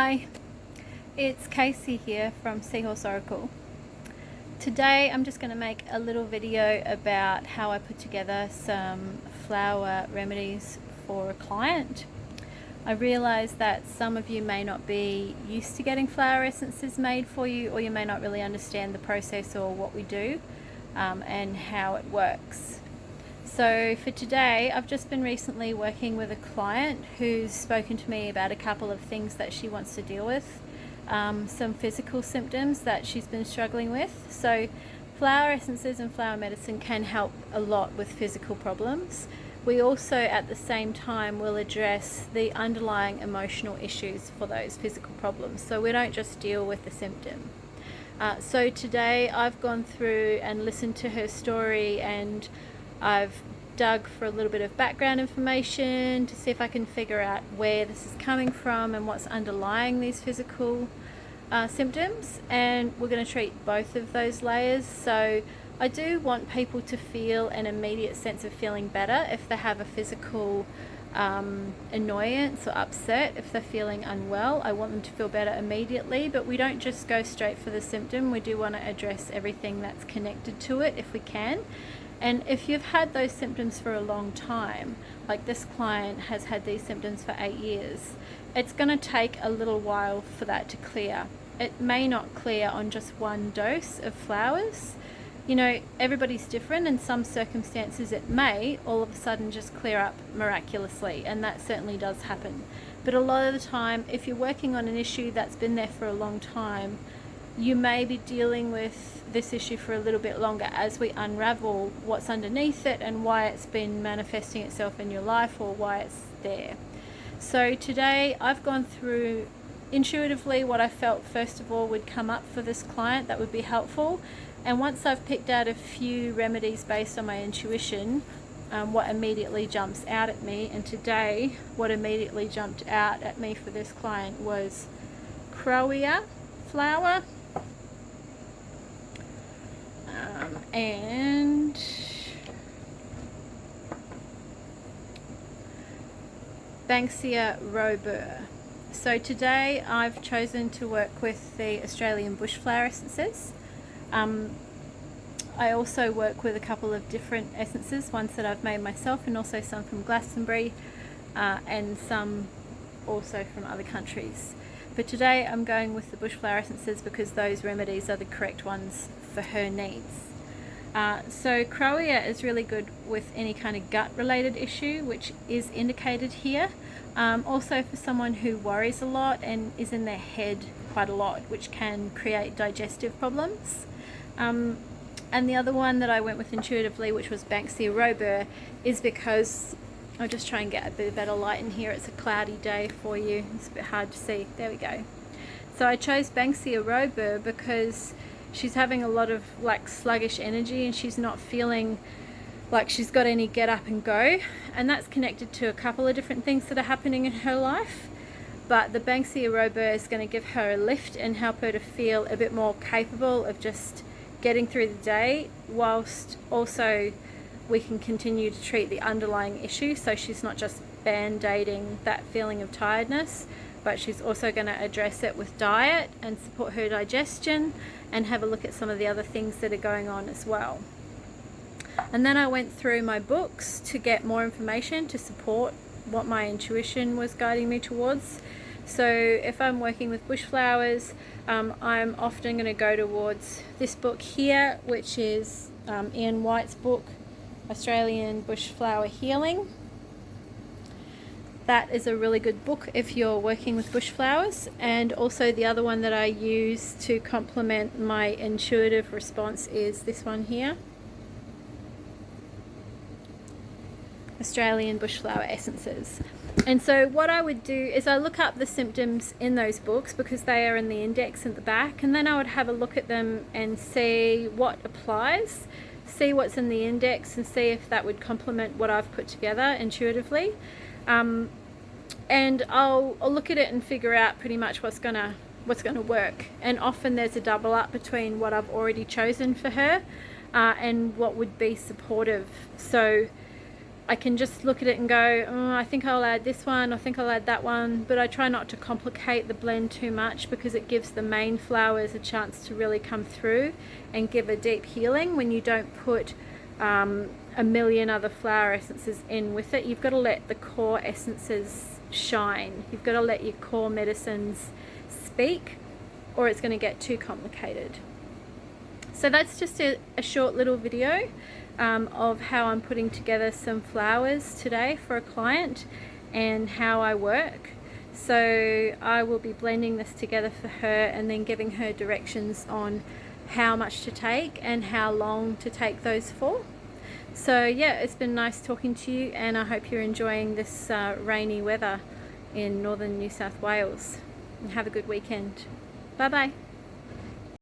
Hi, it's Casey here from Seahorse Oracle. Today I'm just going to make a little video about how I put together some flower remedies for a client. I realise that some of you may not be used to getting flower essences made for you, or you may not really understand the process or what we do and how it works. So for today, I've just been recently working with a client who's spoken to me about a couple of things that she wants to deal with, some physical symptoms that she's been struggling with. So flower essences and flower medicine can help a lot with physical problems. We also at the same time will address the underlying emotional issues for those physical problems. So we don't just deal with the symptom. So today I've gone through and listened to her story, and I've dug for a little bit of background information to see if I can figure out where this is coming from and what's underlying these physical symptoms, and we're going to treat both of those layers. So I do want people to feel an immediate sense of feeling better if they have a physical annoyance or upset. If they're feeling unwell, I want them to feel better immediately, but we don't just go straight for the symptom. We do want to address everything that's connected to it if we can. And if you've had those symptoms for a long time, like this client has had these symptoms for 8 years, it's going to take a little while for that to clear. It may not clear on just one dose of flowers. You know, everybody's different. In some circumstances it may all of a sudden just clear up miraculously, and that certainly does happen. But a lot of the time, if you're working on an issue that's been there for a long time, you may be dealing with this issue for a little bit longer as we unravel what's underneath it and why it's been manifesting itself in your life or why it's there. So today I've gone through intuitively what I felt first of all would come up for this client that would be helpful, and once I've picked out a few remedies based on my intuition, what immediately jumps out at me. And today what immediately jumped out at me for this client was Crowea flower and Banksia robur. So today I've chosen to work with the Australian bush flower essences. I also work with a couple of different essences, ones that I've made myself and also some from Glastonbury and some also from other countries. But today I'm going with the bush flower essences because those remedies are the correct ones for her needs. So Crowea is really good with any kind of gut related issue, which is indicated here. Also for someone who worries a lot and is in their head quite a lot, which can create digestive problems. And the other one that I went with intuitively, which was Banksia robur, is because I'll just try and get a bit of better light in here. It's a cloudy day for you. It's a bit hard to see. There we go. So I chose Banksia robur because she's having a lot of like sluggish energy and she's not feeling like she's got any get up and go. And that's connected to a couple of different things that are happening in her life. But the Banksia robur is going to give her a lift and help her to feel a bit more capable of just getting through the day, whilst also we can continue to treat the underlying issue. So she's not just band-aiding that feeling of tiredness, but she's also going to address it with diet and support her digestion and have a look at some of the other things that are going on as well. And then I went through my books to get more information to support what my intuition was guiding me towards. So if I'm working with bush flowers, I'm often going to go towards this book here, which is Ian White's book, Australian Bush Flower Healing. That is a really good book if you're working with bush flowers. And also the other one that I use to complement my intuitive response is this one here, Australian Bush Flower Essences. And so what I would do is I look up the symptoms in those books because they are in the index at the back, and then I would have a look at them and see what applies, see what's in the index and see if that would complement what I've put together intuitively. And I'll look at it and figure out pretty much what's gonna work. And often there's a double up between what I've already chosen for her and what would be supportive. So I can just look at it and go, oh, I think I'll add this one, I think I'll add that one, but I try not to complicate the blend too much because it gives the main flowers a chance to really come through and give a deep healing when you don't put a million other flower essences in with it. You've got to let the core essences shine. You've got to let your core medicines speak, or it's going to get too complicated. So that's just a short little video of how I'm putting together some flowers today for a client and how I work. So I will be blending this together for her and then giving her directions on how much to take and how long to take those for. So yeah, it's been nice talking to you, and I hope you're enjoying this rainy weather in northern New South Wales. And have a good weekend. Bye bye.